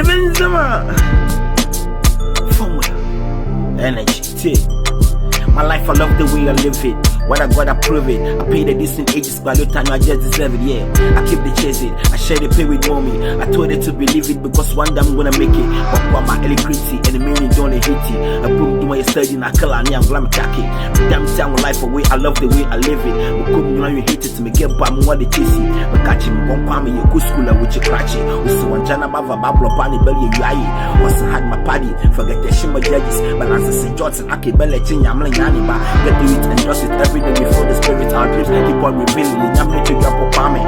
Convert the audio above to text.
Nzema. Formula. Energy. My life, I love the way I live it. What I got, I prove it. I pay the decent ages, but your time I just deserve it, yeah. I keep the chasing, I share the pay with mommy. I told her to believe it because one day I'm gonna make it. But what my electricity and the million don't hit it. I boom to my study, I call on I'm glam khaki. Damn time life away, I love the way I live it. But come you know you hate it to me get by more the chasing. But catch him, one kwame, you go school with your cratchy. We see one jana bava bablo pani belly you aye. Once I had my party, forget the shimmer judges. But as I say Johnson, I keep belly chin, I'm like Yanni, get to it and trust it every day before the spirit our dreams keep on revealing. I'm not to drop up on me.